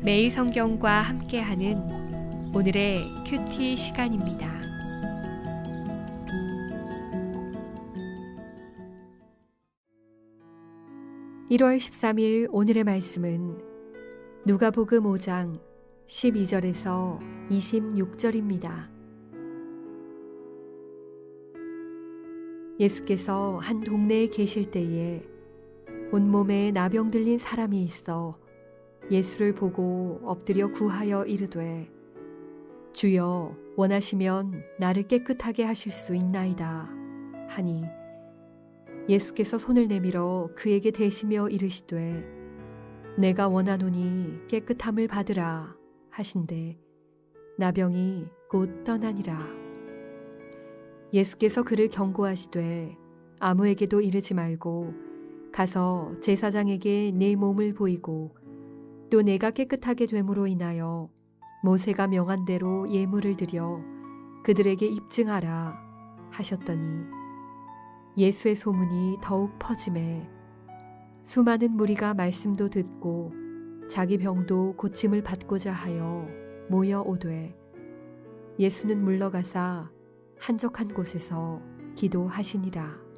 매일 성경과 함께하는 오늘의 큐티 시간입니다. (1월 13일) 오늘의 말씀은 누가복음 5장 12절에서 26절입니다. 예수께서 한 동네에 계실 때에 온몸에 나병 들린 사람이 있어 예수를 보고 엎드려 구하여 이르되 주여 원하시면 나를 깨끗하게 하실 수 있나이다 하니 예수께서 손을 내밀어 그에게 대시며 이르시되 내가 원하노니 깨끗함을 받으라 하신대 나병이 곧 떠나니라. 예수께서 그를 경고하시되 아무에게도 이르지 말고 가서 제사장에게 네 몸을 보이고 또 내가 깨끗하게 됨으로 인하여 모세가 명한 대로 예물을 드려 그들에게 입증하라 하셨더니 예수의 소문이 더욱 퍼지매 수많은 무리가 말씀도 듣고 자기 병도 고침을 받고자 하여 모여 오되 예수는 물러가사 한적한 곳에서 기도하시니라.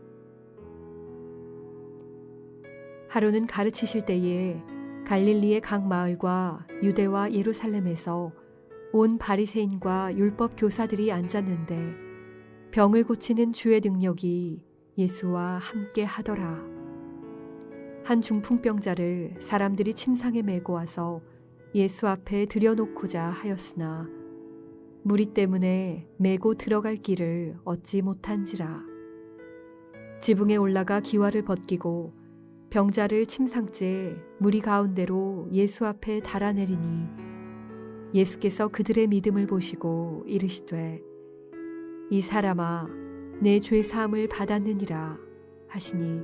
하루는 가르치실 때에 갈릴리의 각 마을과 유대와 예루살렘에서 온 바리새인과 율법 교사들이 앉았는데 병을 고치는 주의 능력이 예수와 함께 하더라. 한 중풍병자를 사람들이 침상에 메고 와서 예수 앞에 들여놓고자 하였으나 무리 때문에 메고 들어갈 길을 얻지 못한지라. 지붕에 올라가 기와를 벗기고 병자를 침상째 무리 가운데로 예수 앞에 달아내리니 예수께서 그들의 믿음을 보시고 이르시되 이 사람아 내 죄 사함을 받았느니라 하시니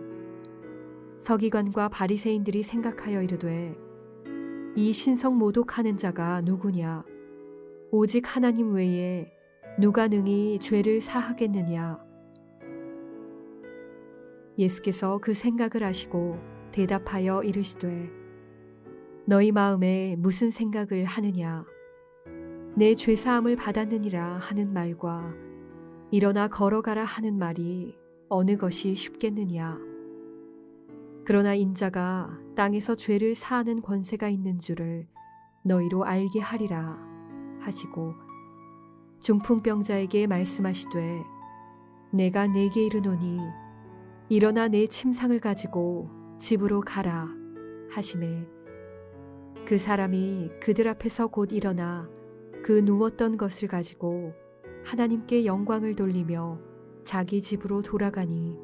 서기관과 바리새인들이 생각하여 이르되 이 신성 모독하는 자가 누구냐 오직 하나님 외에 누가 능히 죄를 사하겠느냐. 예수께서 그 생각을 아시고 대답하여 이르시되 너희 마음에 무슨 생각을 하느냐 내 죄사함을 받았느니라 하는 말과 일어나 걸어가라 하는 말이 어느 것이 쉽겠느냐. 그러나 인자가 땅에서 죄를 사하는 권세가 있는 줄을 너희로 알게 하리라 하시고 중풍병자에게 말씀하시되 내가 네게 이르노니 일어나 내 침상을 가지고 집으로 가라 하시매 그 사람이 그들 앞에서 곧 일어나 그 누웠던 것을 가지고 하나님께 영광을 돌리며 자기 집으로 돌아가니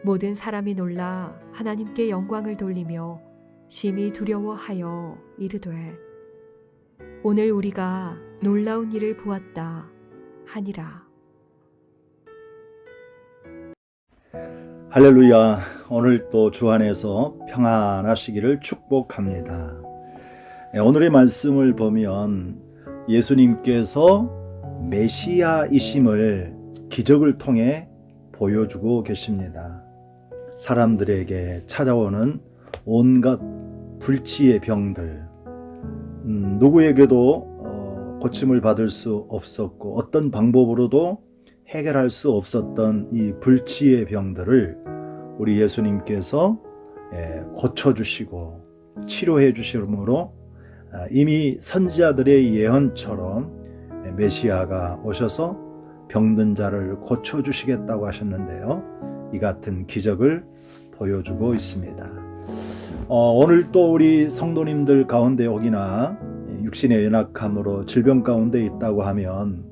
모든 사람이 놀라 하나님께 영광을 돌리며 심히 두려워하여 이르되 오늘 우리가 놀라운 일을 보았다 하니라. 할렐루야. 오늘 또 주 안에서 평안하시기를 축복합니다. 오늘의 말씀을 보면 예수님께서 메시아이심을 기적을 통해 보여주고 계십니다. 사람들에게 찾아오는 온갖 불치의 병들, 누구에게도 고침을 받을 수 없었고 어떤 방법으로도 해결할 수 없었던 이 불치의 병들을 우리 예수님께서 고쳐주시고 치료해 주심으로 이미 선지자들의 예언처럼 메시아가 오셔서 병든 자를 고쳐주시겠다고 하셨는데요. 이 같은 기적을 보여주고 있습니다. 오늘 또 우리 성도님들 가운데 혹이나 육신의 연약함으로 질병 가운데 있다고 하면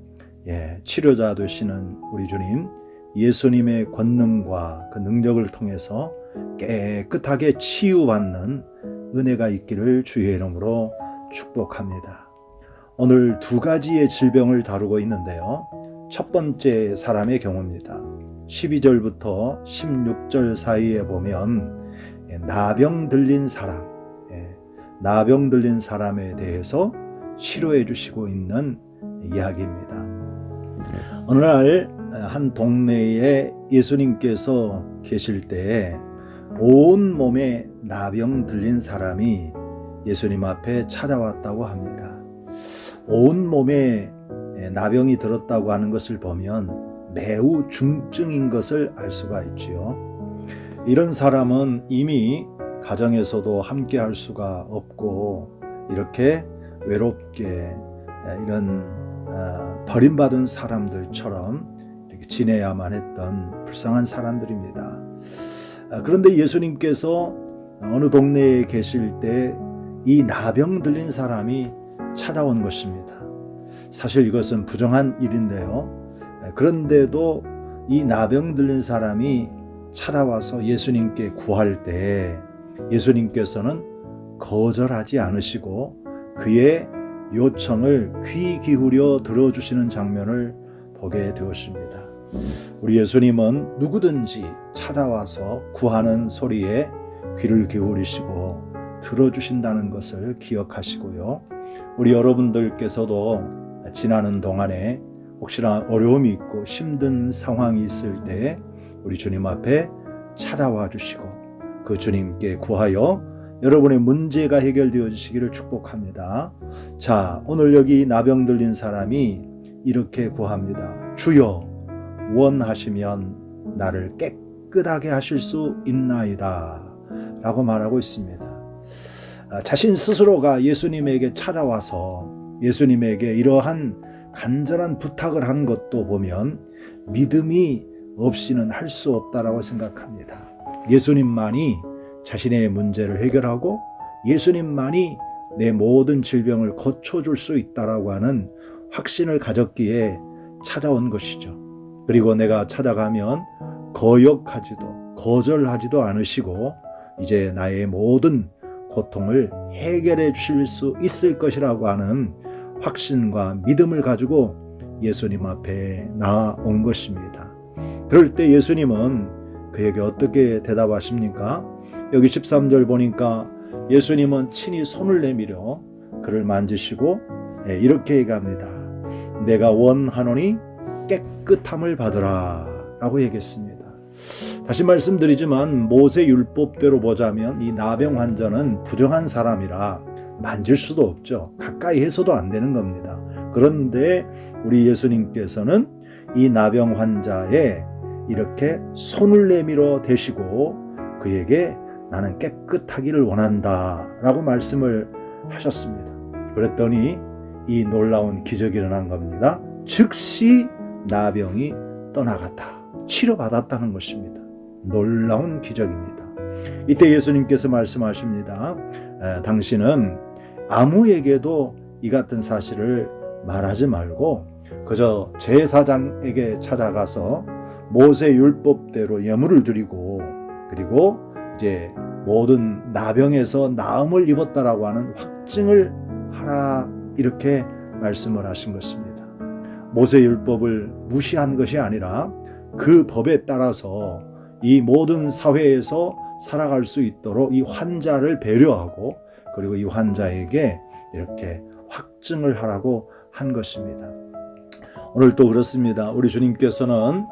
치료자 되시는 우리 주님 예수님의 권능과 그 능력을 통해서 깨끗하게 치유받는 은혜가 있기를 주의 이름으로 축복합니다. 오늘 두 가지의 질병을 다루고 있는데요. 첫 번째 사람의 경우입니다. 12절부터 16절 사이에 보면 나병 들린 사람, 나병 들린 사람에 대해서 치료해 주시고 있는 이야기입니다. 어느 날 한 동네에 예수님께서 계실 때에 온 몸에 나병 들린 사람이 예수님 앞에 찾아왔다고 합니다. 온 몸에 나병이 들었다고 하는 것을 보면 매우 중증인 것을 알 수가 있지요. 이런 사람은 이미 가정에서도 함께 할 수가 없고 이렇게 외롭게 이런 버림받은 사람들처럼 이렇게 지내야만 했던 불쌍한 사람들입니다. 그런데 예수님께서 어느 동네에 계실 때 이 나병 들린 사람이 찾아온 것입니다. 사실 이것은 부정한 일인데요. 그런데도 이 나병 들린 사람이 찾아와서 예수님께 구할 때 예수님께서는 거절하지 않으시고 그의 요청을 귀 기울여 들어주시는 장면을 보게 되었습니다. 우리 예수님은 누구든지 찾아와서 구하는 소리에 귀를 기울이시고 들어주신다는 것을 기억하시고요. 우리 여러분들께서도 지나는 동안에 혹시나 어려움이 있고 힘든 상황이 있을 때 우리 주님 앞에 찾아와 주시고 그 주님께 구하여 여러분의 문제가 해결되어지시기를 축복합니다. 자, 오늘 여기 나병 들린 사람이 이렇게 구합니다. 주여, 원하시면 나를 깨끗하게 하실 수 있나이다 라고 말하고 있습니다. 자신 스스로가 예수님에게 찾아와서 예수님에게 이러한 간절한 부탁을 한 것도 보면 믿음이 없이는 할 수 없다라고 생각합니다. 예수님만이 자신의 문제를 해결하고 예수님만이 내 모든 질병을 고쳐줄 수 있다라고 하는 확신을 가졌기에 찾아온 것이죠. 그리고 내가 찾아가면 거역하지도 거절하지도 않으시고 이제 나의 모든 고통을 해결해 주실 수 있을 것이라고 하는 확신과 믿음을 가지고 예수님 앞에 나아온 것입니다. 그럴 때 예수님은 그에게 어떻게 대답하십니까? 여기 13절 보니까 예수님은 친히 손을 내밀어 그를 만지시고 이렇게 얘기합니다. 내가 원하노니 깨끗함을 받으라 라고 얘기했습니다. 다시 말씀드리지만 모세 율법대로 보자면 이 나병 환자는 부정한 사람이라 만질 수도 없죠. 가까이 해서도 안 되는 겁니다. 그런데 우리 예수님께서는 이 나병 환자에 이렇게 손을 내밀어 대시고 그에게 나는 깨끗하기를 원한다 라고 말씀을 하셨습니다. 그랬더니 이 놀라운 기적이 일어난 겁니다. 즉시 나병이 떠나갔다. 치료받았다는 것입니다. 놀라운 기적입니다. 이때 예수님께서 말씀하십니다. 당신은 아무에게도 이 같은 사실을 말하지 말고 그저 제사장에게 찾아가서 모세 율법대로 예물을 드리고 그리고 이제 모든 나병에서 나음을 입었다라고 하는 확증을 하라 이렇게 말씀을 하신 것입니다. 모세 율법을 무시한 것이 아니라 그 법에 따라서 이 모든 사회에서 살아갈 수 있도록 이 환자를 배려하고 그리고 이 환자에게 이렇게 확증을 하라고 한 것입니다. 오늘도 그렇습니다. 우리 주님께서는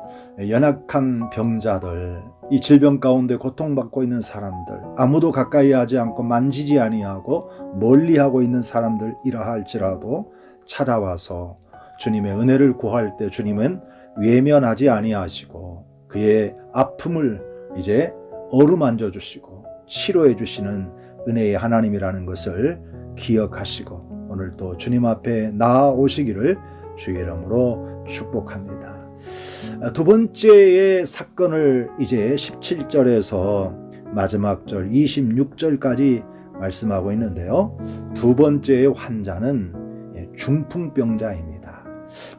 연약한 병자들, 이 질병 가운데 고통받고 있는 사람들, 아무도 가까이 하지 않고 만지지 아니하고 멀리하고 있는 사람들이라 할지라도 찾아와서 주님의 은혜를 구할 때 주님은 외면하지 아니하시고 그의 아픔을 이제 어루만져 주시고 치료해 주시는 은혜의 하나님이라는 것을 기억하시고 오늘도 주님 앞에 나아오시기를 주의 이름으로 축복합니다. 두 번째의 사건을 이제 17절에서 마지막 절 26절까지 말씀하고 있는데요. 두 번째의 환자는 중풍병자입니다.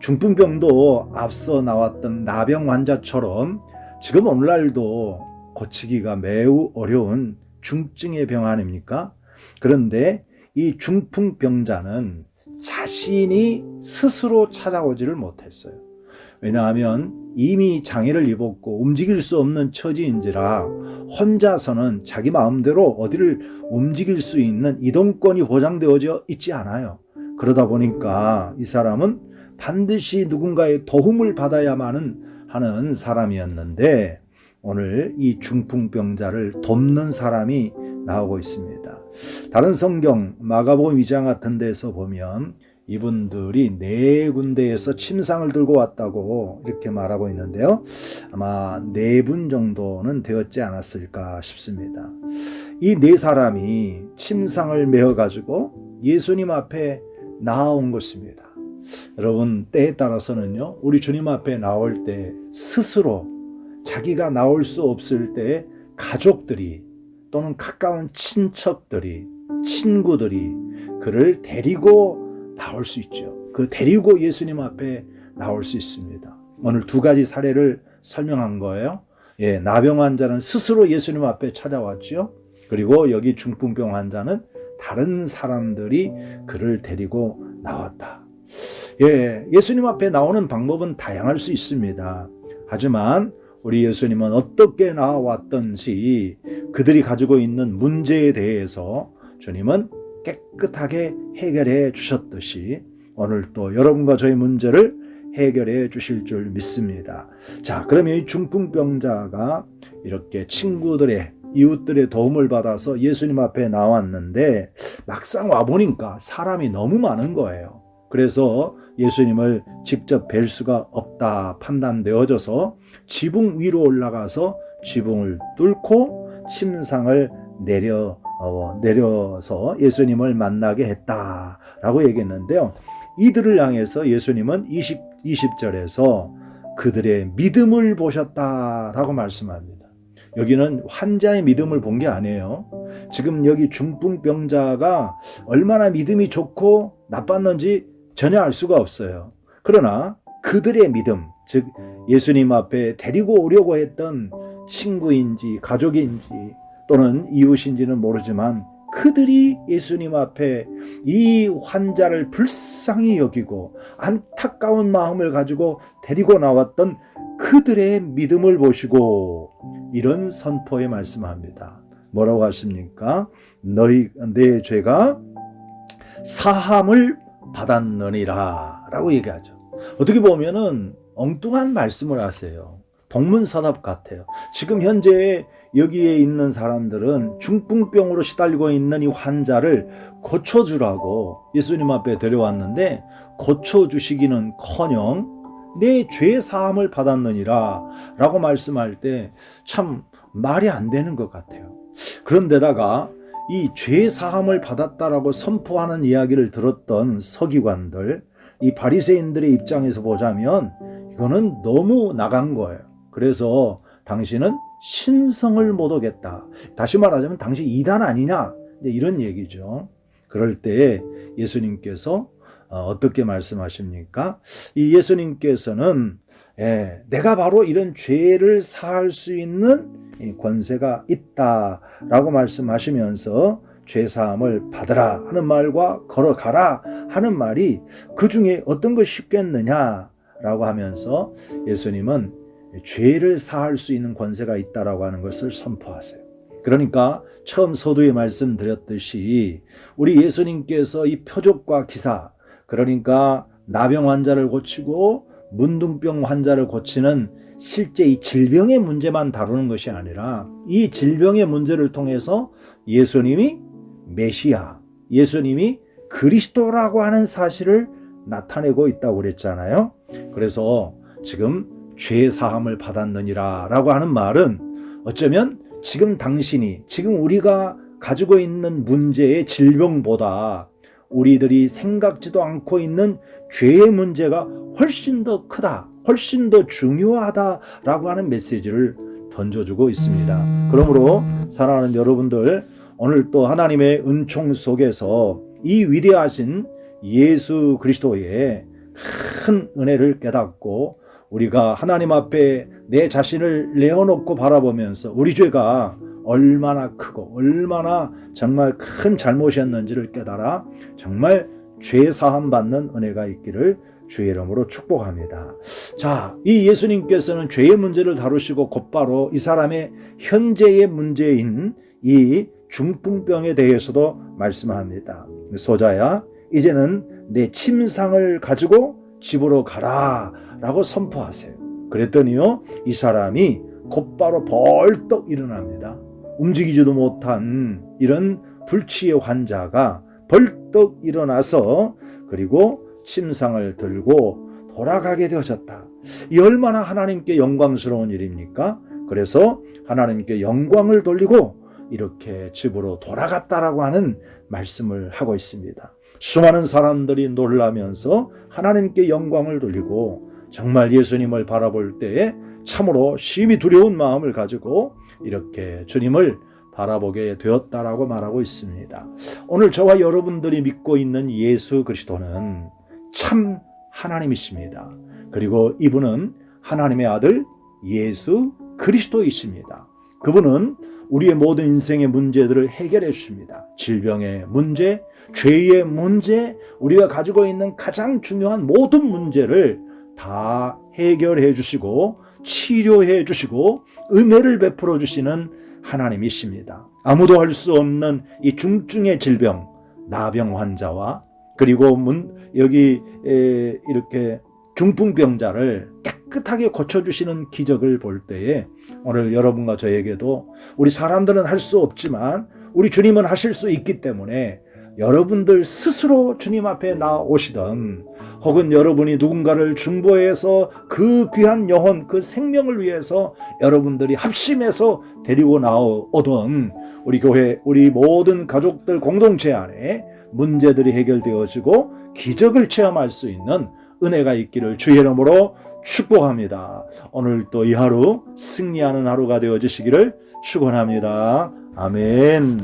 중풍병도 앞서 나왔던 나병 환자처럼 지금 오늘날도 고치기가 매우 어려운 중증의 병 아닙니까? 그런데 이 중풍병자는 자신이 스스로 찾아오지를 못했어요. 왜냐하면 이미 장애를 입었고 움직일 수 없는 처지인지라 혼자서는 자기 마음대로 어디를 움직일 수 있는 이동권이 보장되어져 있지 않아요. 그러다 보니까 이 사람은 반드시 누군가의 도움을 받아야만 하는 사람이었는데 오늘 이 중풍병자를 돕는 사람이 나오고 있습니다. 다른 성경 마가복음 2장 같은 데서 보면 이분들이 4군데에서 침상을 들고 왔다고 이렇게 말하고 있는데요. 아마 4분 정도는 되었지 않았을까 싶습니다. 이 4사람이 침상을 메어가지고 예수님 앞에 나아온 것입니다. 여러분, 때에 따라서는요, 우리 주님 앞에 나올 때 스스로 자기가 나올 수 없을 때 가족들이 또는 가까운 친척들이, 친구들이 그를 데리고 나올 수 있죠. 그 데리고 예수님 앞에 나올 수 있습니다. 오늘 2가지 사례를 설명한 거예요. 나병 환자는 스스로 예수님 앞에 찾아왔죠. 그리고 여기 중풍병 환자는 다른 사람들이 그를 데리고 나왔다. 예수님 앞에 나오는 방법은 다양할 수 있습니다. 하지만 우리 예수님은 어떻게 나왔던지 그들이 가지고 있는 문제에 대해서 주님은 깨끗하게 해결해 주셨듯이 오늘 또 여러분과 저의 문제를 해결해 주실 줄 믿습니다. 자, 그러면 이 중풍병자가 이렇게 친구들의, 이웃들의 도움을 받아서 예수님 앞에 나왔는데 막상 와보니까 사람이 너무 많은 거예요. 그래서 예수님을 직접 뵐 수가 없다 판단되어져서 지붕 위로 올라가서 지붕을 뚫고 침상을 내려서 예수님을 만나게 했다라고 얘기했는데요. 이들을 향해서 예수님은 20절에서 그들의 믿음을 보셨다라고 말씀합니다. 여기는 환자의 믿음을 본 게 아니에요. 지금 여기 중풍병자가 얼마나 믿음이 좋고 나빴는지 전혀 알 수가 없어요. 그러나 그들의 믿음, 즉 예수님 앞에 데리고 오려고 했던 친구인지 가족인지 또는 이웃인지는 모르지만 그들이 예수님 앞에 이 환자를 불쌍히 여기고 안타까운 마음을 가지고 데리고 나왔던 그들의 믿음을 보시고 이런 선포에 말씀합니다. 뭐라고 하십니까? 내 죄가 사함을 받았느니라 라고 얘기하죠. 어떻게 보면은 엉뚱한 말씀을 하세요. 동문서답 같아요. 지금 현재 여기에 있는 사람들은 중풍병으로 시달리고 있는 이 환자를 고쳐주라고 예수님 앞에 데려왔는데 고쳐주시기는커녕 내 죄 사함을 받았느니라 라고 말씀할 때 참 말이 안 되는 것 같아요. 그런데다가 이 죄 사함을 받았다라고 선포하는 이야기를 들었던 서기관들, 이 바리새인들의 입장에서 보자면 이거는 너무 나간 거예요. 그래서 당신은 신성을 못 오겠다. 다시 말하자면 당신 이단 아니냐? 이런 얘기죠. 그럴 때 예수님께서 어떻게 말씀하십니까? 이 예수님께서는 내가 바로 이런 죄를 사할 수 있는 권세가 있다라고 말씀하시면서 죄사함을 받으라 하는 말과 걸어가라 하는 말이 그 중에 어떤 것이 쉽겠느냐라고 하면서 예수님은 죄를 사할 수 있는 권세가 있다라고 하는 것을 선포하세요. 그러니까 처음 서두에 말씀드렸듯이 우리 예수님께서 이 표적과 기사, 그러니까 나병 환자를 고치고 문둥병 환자를 고치는 실제 이 질병의 문제만 다루는 것이 아니라 이 질병의 문제를 통해서 예수님이 메시아, 예수님이 그리스도라고 하는 사실을 나타내고 있다고 그랬잖아요. 그래서 지금 죄 사함을 받았느니라 라고 하는 말은 어쩌면 지금 당신이, 지금 우리가 가지고 있는 문제의 질병보다 우리들이 생각지도 않고 있는 죄의 문제가 훨씬 더 크다, 훨씬 더 중요하다라고 하는 메시지를 던져주고 있습니다. 그러므로 사랑하는 여러분들, 오늘 또 하나님의 은총 속에서 이 위대하신 예수 그리스도의 큰 은혜를 깨닫고 우리가 하나님 앞에 내 자신을 내어놓고 바라보면서 우리 죄가 얼마나 크고 얼마나 정말 큰 잘못이었는지를 깨달아 정말 죄 사함 받는 은혜가 있기를 주의 이름으로 축복합니다. 자, 이 예수님께서는 죄의 문제를 다루시고 곧바로 이 사람의 현재의 문제인 이 중풍병에 대해서도 말씀합니다. 소자야, 이제는 내 침상을 가지고 집으로 가라 라고 선포하세요. 그랬더니요, 이 사람이 곧바로 벌떡 일어납니다. 움직이지도 못한 이런 불치의 환자가 벌떡 일어나서 그리고 침상을 들고 돌아가게 되어졌다. 이 얼마나 하나님께 영광스러운 일입니까? 그래서 하나님께 영광을 돌리고 이렇게 집으로 돌아갔다라고 하는 말씀을 하고 있습니다. 수많은 사람들이 놀라면서 하나님께 영광을 돌리고 정말 예수님을 바라볼 때에 참으로 심히 두려운 마음을 가지고 이렇게 주님을 바라보게 되었다라고 말하고 있습니다. 오늘 저와 여러분들이 믿고 있는 예수 그리스도는 참 하나님이십니다. 그리고 이분은 하나님의 아들 예수 그리스도이십니다. 그분은 우리의 모든 인생의 문제들을 해결해 주십니다. 질병의 문제, 죄의 문제, 우리가 가지고 있는 가장 중요한 모든 문제를 다 해결해 주시고 치료해 주시고 은혜를 베풀어 주시는 하나님이십니다. 아무도 할 수 없는 이 중증의 질병, 나병 환자와 그리고 여기 이렇게 중풍병자를 깨끗하게 고쳐주시는 기적을 볼 때에 오늘 여러분과 저에게도 우리 사람들은 할 수 없지만 우리 주님은 하실 수 있기 때문에 여러분들 스스로 주님 앞에 나오시던 혹은 여러분이 누군가를 중보해서 그 귀한 영혼, 그 생명을 위해서 여러분들이 합심해서 데리고 나오던 우리 교회, 우리 모든 가족들 공동체 안에 문제들이 해결되어지고 기적을 체험할 수 있는 은혜가 있기를 주의 이름으로 축복합니다. 오늘 또 이 하루 승리하는 하루가 되어지시기를 축원합니다. 아멘.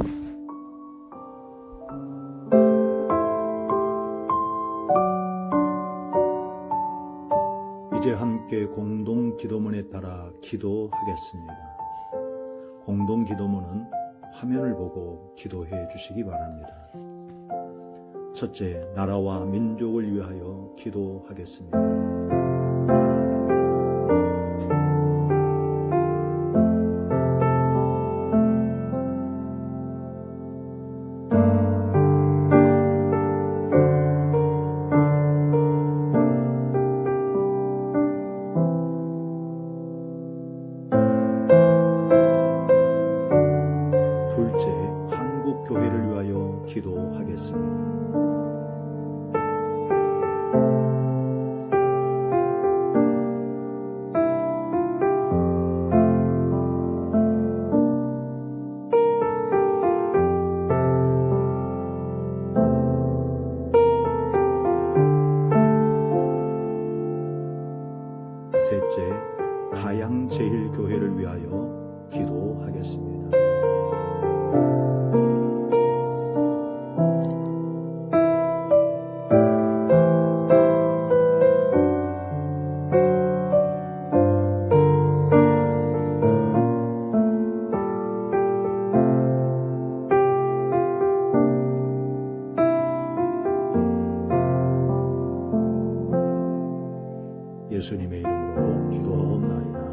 이제 함께 공동 기도문에 따라 기도하겠습니다. 공동 기도문은 화면을 보고 기도해 주시기 바랍니다. 첫째, 나라와 민족을 위하여 기도하겠습니다. 둘째, 한국교회를 위하여 기도하겠습니다. 셋째, 가양제일교회를 위하여 기도하겠습니다. 예수님의 이름으로 기도하옵나이다.